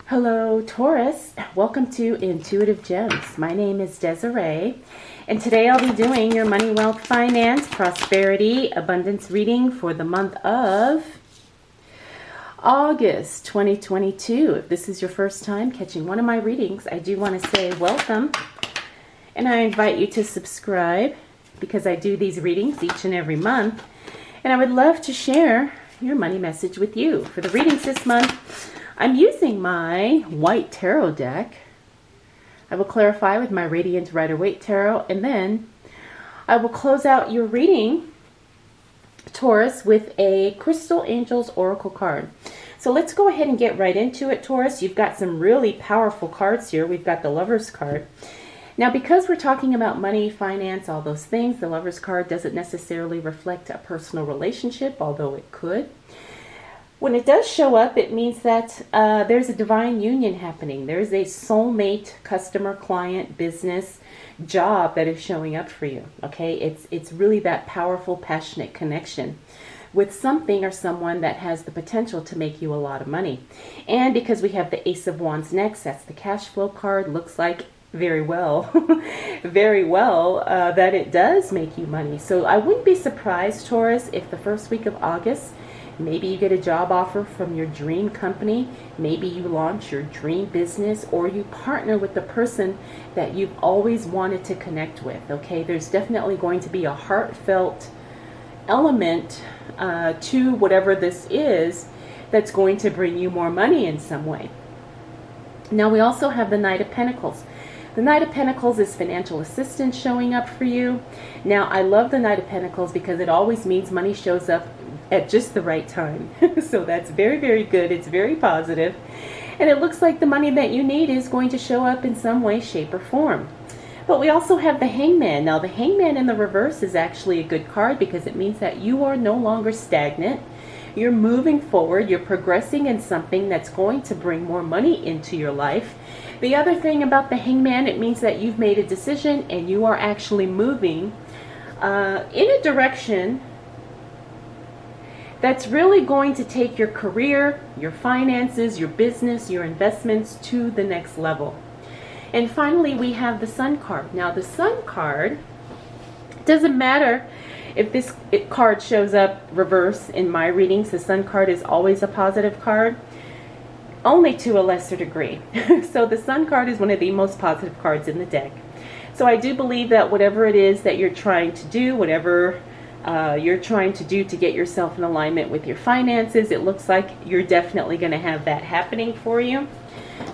Hello, Taurus. Welcome to Intuitive Gems. My name is Desiree, and today I'll be doing your money, wealth, finance, prosperity, abundance reading for the month of August 2022. If this is your first time catching one of my readings, I do want to say welcome, and I invite you to subscribe because I do these readings each and every month, and I would love to share your money message with you. For the readings this month, I'm using my white tarot deck. I will clarify with my Radiant Rider-Waite Tarot, and then I will close out your reading, Taurus, with a Crystal Angels Oracle card. So let's go ahead and get right into it, Taurus. You've got some really powerful cards here. We've got the Lover's card. Now, because we're talking about money, finance, all those things, the Lover's card doesn't necessarily reflect a personal relationship, although it could. When it does show up, it means that there's a divine union happening. There's a soulmate, customer, client, business, job that is showing up for you. Okay, it's really that powerful, passionate connection with something or someone that has the potential to make you a lot of money. And because we have the Ace of Wands next, that's the cash flow card. Looks like very well, very well that it does make you money. So I wouldn't be surprised, Taurus, if the first week of August, maybe you get a job offer from your dream company, maybe you launch your dream business, or you partner with the person that you've always wanted to connect with, okay? There's definitely going to be a heartfelt element to whatever this is that's going to bring you more money in some way. Now, we also have the Knight of Pentacles. The Knight of Pentacles is financial assistance showing up for you. Now, I love the Knight of Pentacles because it always means money shows up at just the right time. So that's very, very good. It's very positive. And it looks like the money that you need is going to show up in some way, shape, or form. But we also have the Hangman. Now, the Hangman in the reverse is actually a good card because it means that you are no longer stagnant. You're moving forward. You're progressing in something that's going to bring more money into your life. The other thing about the Hangman, it means that you've made a decision and you are actually moving in a direction that's really going to take your career, your finances, your business, your investments to the next level. And finally, we have the Sun card. Now, the Sun card, doesn't matter if this card shows up reverse in my readings. The Sun card is always a positive card, only to a lesser degree. So the Sun card is one of the most positive cards in the deck. So I do believe that whatever it is that you're trying to do, whatever you're trying to do to get yourself in alignment with your finances, it looks like you're definitely going to have that happening for you.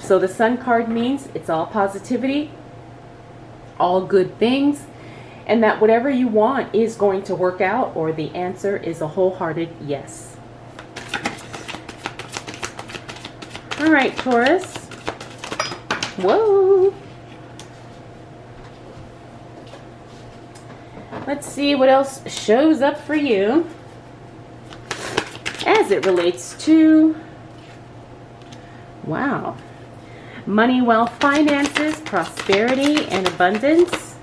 So the Sun card means it's all positivity, all good things, and that whatever you want is going to work out, or the answer is a wholehearted yes. All right, Taurus. Whoa. Let's see what else shows up for you as it relates to, wow, money, wealth, finances, prosperity, and abundance.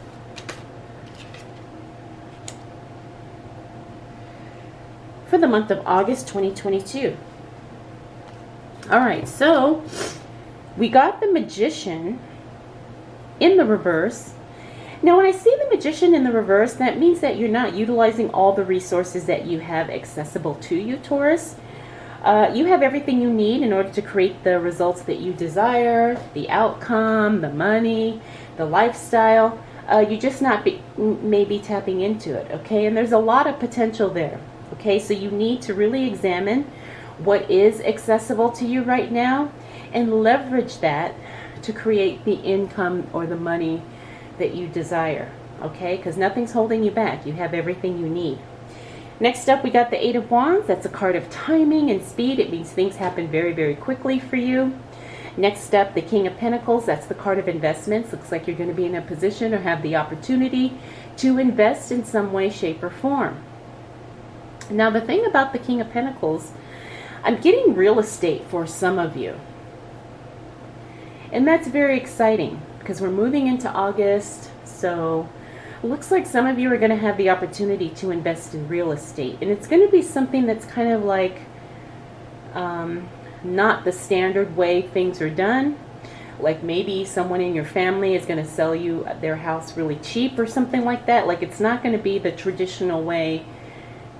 For the month of August 2022. All right, so we got the Magician in the reverse. Now, when I see the Magician in the reverse, that means that you're not utilizing all the resources that you have accessible to you, Taurus. You have everything you need in order to create the results that you desire, the outcome, the money, the lifestyle. You're just not maybe tapping into it, okay? And there's a lot of potential there, okay? So you need to really examine what is accessible to you right now and leverage that to create the income or the money that you desire, okay? Because nothing's holding you back. You have everything you need. Next up, we got the Eight of Wands. That's a card of timing and speed. It means things happen very, very quickly for you. Next up, the King of Pentacles. That's the card of investments. Looks like you're going to be in a position or have the opportunity to invest in some way, shape, or form. Now, the thing about the King of Pentacles, I'm getting real estate for some of you. And that's very exciting because we're moving into August. So it looks like some of you are going to have the opportunity to invest in real estate. And it's going to be something that's kind of like not the standard way things are done. Like maybe someone in your family is going to sell you their house really cheap or something like that. Like it's not going to be the traditional way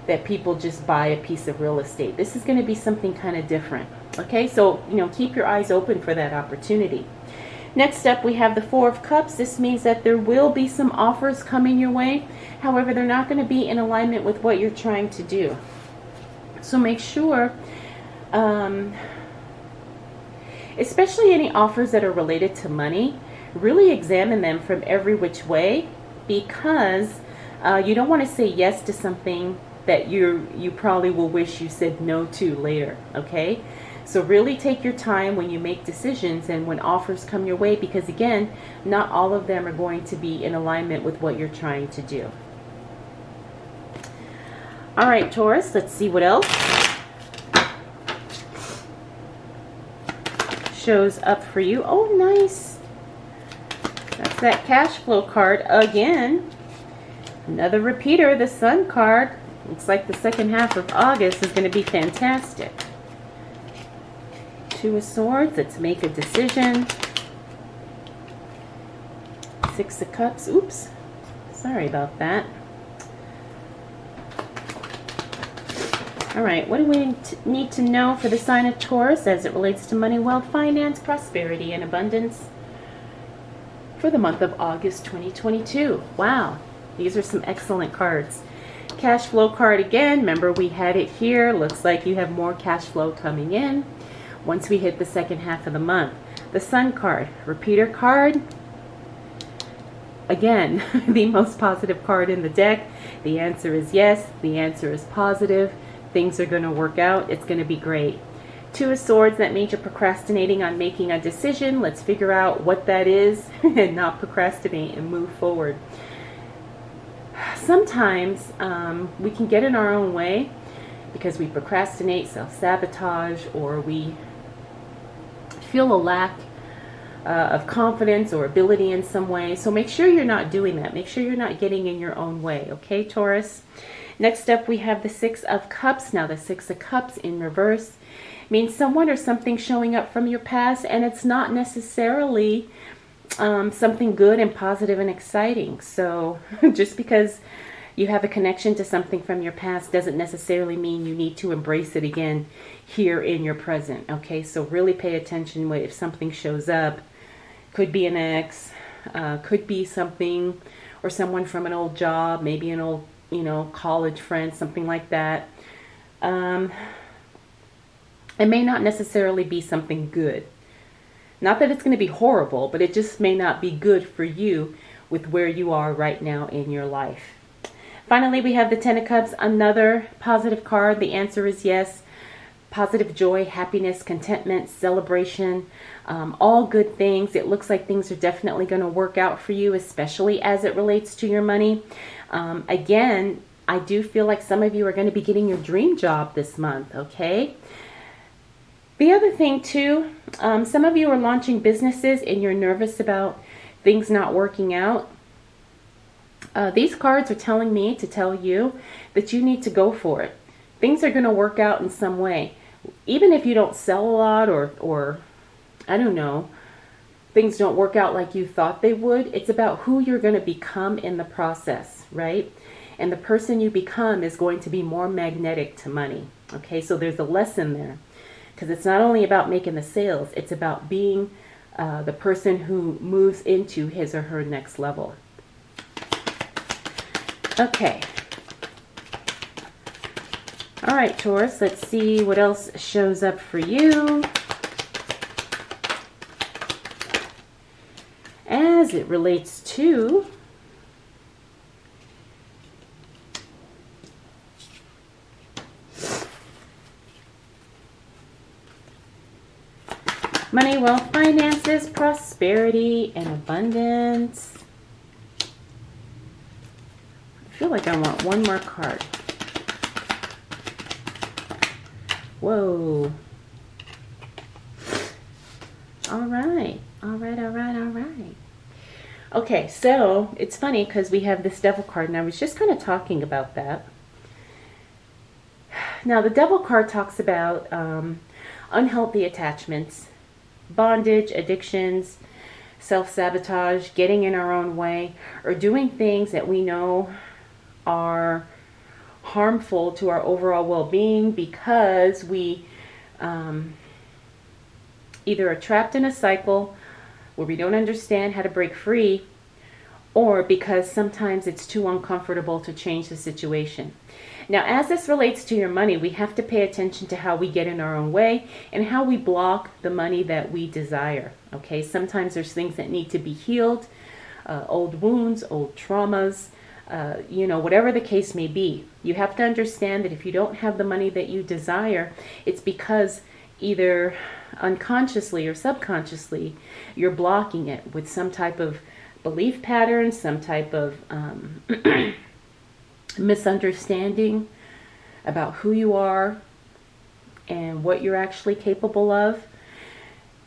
that people just buy a piece of real estate. This is going to be something kind of different. Okay, so, you know, keep your eyes open for that opportunity. Next up, we have the Four of Cups. This means that there will be some offers coming your way. However, they're not going to be in alignment with what you're trying to do. So make sure, especially any offers that are related to money, really examine them from every which way, because you don't want to say yes to something that you probably will wish you said no to later. Okay, so really take your time when you make decisions and when offers come your way, because again, not all of them are going to be in alignment with what you're trying to do. All right, Taurus, let's see what else shows up for you. Oh, nice. That's that cash flow card again. Another repeater, the Sun card. Looks like the second half of August is going to be fantastic. Two of Swords, let's make a decision. Six of Cups, oops, sorry about that. All right, what do we need to know for the sign of Taurus as it relates to money, wealth, finance, prosperity, and abundance for the month of August 2022? Wow, these are some excellent cards. Cash flow card again. Remember, we had it here. Looks like you have more cash flow coming in once we hit the second half of the month. The Sun card, repeater card. Again, the most positive card in the deck. The answer is yes. The answer is positive. Things are going to work out. It's going to be great. Two of Swords, that means you're procrastinating on making a decision. Let's figure out what that is and not procrastinate and move forward. Sometimes we can get in our own way because we procrastinate, self-sabotage, or we feel a lack of confidence or ability in some way. So make sure you're not doing that. Make sure you're not getting in your own way. Okay, Taurus? Next up, we have the Six of Cups. Now, the Six of Cups in reverse means someone or something showing up from your past, and it's not necessarily something good and positive and exciting. So just because you have a connection to something from your past doesn't necessarily mean you need to embrace it again here in your present. Okay, so really pay attention if something shows up. Could be an ex, could be something or someone from an old job, maybe an old, you know, college friend, something like that. It may not necessarily be something good. Not that it's going to be horrible, but it just may not be good for you with where you are right now in your life. Finally, we have the Ten of Cups, another positive card. The answer is yes. Positive joy, happiness, contentment, celebration, all good things. It looks like things are definitely going to work out for you, especially as it relates to your money. Again, I do feel like some of you are going to be getting your dream job this month, okay? The other thing too, some of you are launching businesses and you're nervous about things not working out. These cards are telling me to tell you that you need to go for it. Things are going to work out in some way. Even if you don't sell a lot or I don't know, things don't work out like you thought they would, it's about who you're going to become in the process, right? And the person you become is going to be more magnetic to money. Okay, so there's a lesson there. Because it's not only about making the sales, it's about being the person who moves into his or her next level. Okay. All right, Taurus, let's see what else shows up for you as it relates to money, wealth, finances, prosperity, and abundance. I feel like I want one more card. Whoa. All right. All right, all right, all right. Okay, so it's funny because we have this Devil card, and I was just kind of talking about that. Now, the Devil card talks about unhealthy attachments, bondage, addictions, self-sabotage, getting in our own way, or doing things that we know are harmful to our overall well-being because we either are trapped in a cycle where we don't understand how to break free, or because sometimes it's too uncomfortable to change the situation. Now, as this relates to your money, we have to pay attention to how we get in our own way and how we block the money that we desire. Okay, sometimes there's things that need to be healed, old wounds, old traumas, you know, whatever the case may be. You have to understand that if you don't have the money that you desire, it's because either unconsciously or subconsciously you're blocking it with some type of belief pattern, some type of misunderstanding about who you are and what you're actually capable of.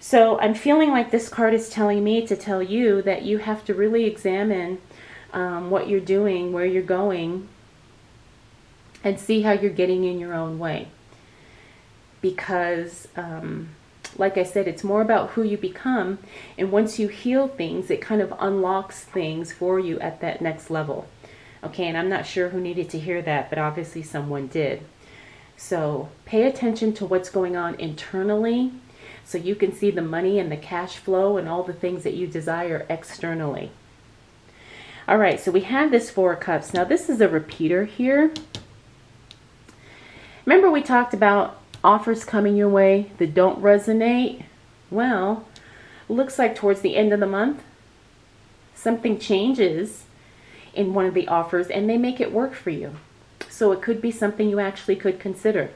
So I'm feeling like this card is telling me to tell you that you have to really examine what you're doing, where you're going, and see how you're getting in your own way. Because like I said, it's more about who you become, and once you heal things, it kind of unlocks things for you at that next level. Okay, and I'm not sure who needed to hear that, but obviously someone did. So pay attention to what's going on internally so you can see the money and the cash flow and all the things that you desire externally. All right, so we have this Four of Cups. Now this is a repeater here. Remember we talked about offers coming your way that don't resonate? Well, looks like towards the end of the month, something changes in one of the offers and they make it work for you. So it could be something you actually could consider.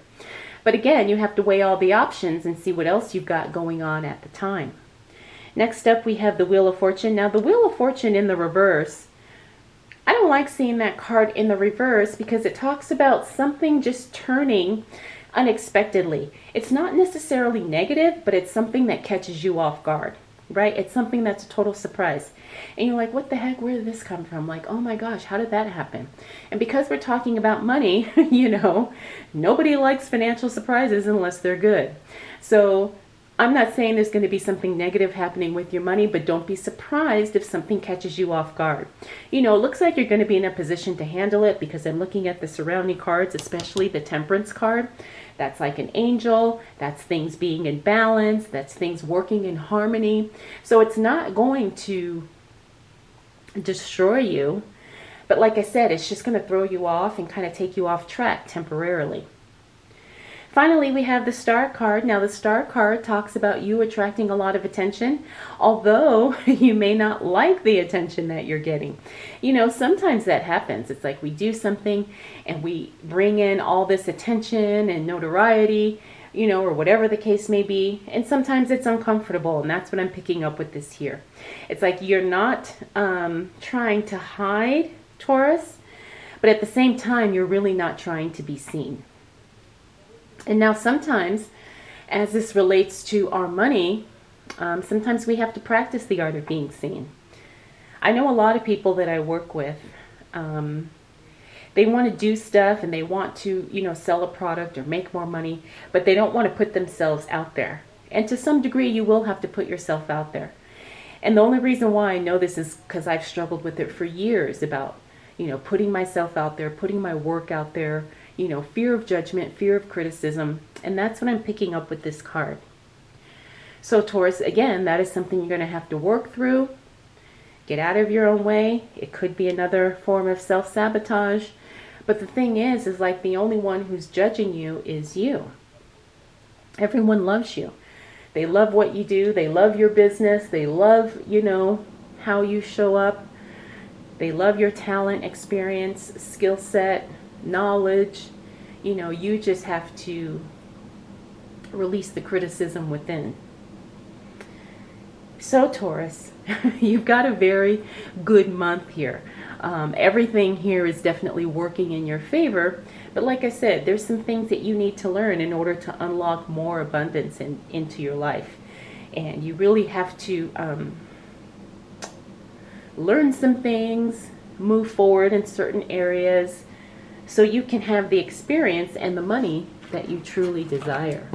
But again, you have to weigh all the options and see what else you've got going on at the time. Next up, we have the Wheel of Fortune. Now the Wheel of Fortune in the reverse, I don't like seeing that card in the reverse because it talks about something just turning unexpectedly. It's not necessarily negative, but it's something that catches you off guard, right? It's something that's a total surprise. And you're like, what the heck, where did this come from? Like, oh my gosh, how did that happen? And because we're talking about money, you know, nobody likes financial surprises unless they're good. So I'm not saying there's going to be something negative happening with your money, but don't be surprised if something catches you off guard. You know, it looks like you're going to be in a position to handle it because I'm looking at the surrounding cards, especially the Temperance card. That's like an angel. That's things being in balance. That's things working in harmony. So it's not going to destroy you. But like I said, it's just going to throw you off and kind of take you off track temporarily. Finally, we have the Star card. Now, the Star card talks about you attracting a lot of attention, although you may not like the attention that you're getting. You know, sometimes that happens. It's like we do something and we bring in all this attention and notoriety, you know, or whatever the case may be. And sometimes it's uncomfortable, and that's what I'm picking up with this here. It's like you're not trying to hide, Taurus, but at the same time, you're really not trying to be seen. And now sometimes, as this relates to our money, sometimes we have to practice the art of being seen. I know a lot of people that I work with, they want to do stuff and they want to, you know, sell a product or make more money, but they don't want to put themselves out there. And to some degree, you will have to put yourself out there. And the only reason why I know this is because I've struggled with it for years about, you know, putting myself out there, putting my work out there, you know, fear of judgment, fear of criticism. And that's what I'm picking up with this card. So Taurus, again, that is something you're going to have to work through. Get out of your own way. It could be another form of self-sabotage. But the thing is like the only one who's judging you is you. Everyone loves you. They love what you do. They love your business. They love, you know, how you show up. They love your talent, experience, skill set, knowledge. You know, you just have to release the criticism within. So Taurus, you've got a very good month here. Everything here is definitely working in your favor, but like I said, there's some things that you need to learn in order to unlock more abundance into your life. And you really have to learn some things, move forward in certain areas, so you can have the experience and the money that you truly desire.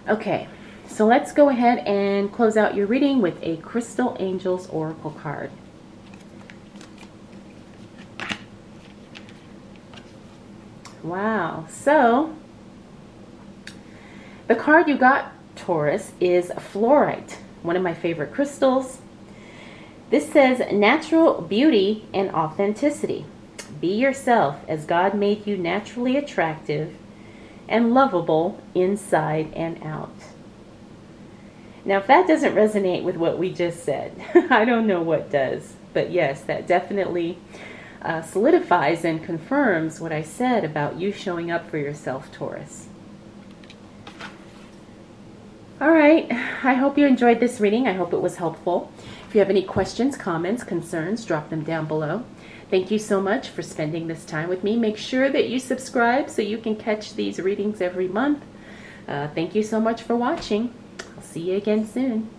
Okay, so let's go ahead and close out your reading with a Crystal Angels Oracle card. Wow, so the card you got, Taurus, is fluorite, one of my favorite crystals. This says natural beauty and authenticity. Be yourself as God made you naturally attractive and lovable inside and out. Now, if that doesn't resonate with what we just said, I don't know what does. But yes, that definitely solidifies and confirms what I said about you showing up for yourself, Taurus. All right, I hope you enjoyed this reading. I hope it was helpful. If you have any questions, comments, concerns, drop them down below. Thank you so much for spending this time with me. Make sure that you subscribe so you can catch these readings every month. Thank you so much for watching. I'll see you again soon.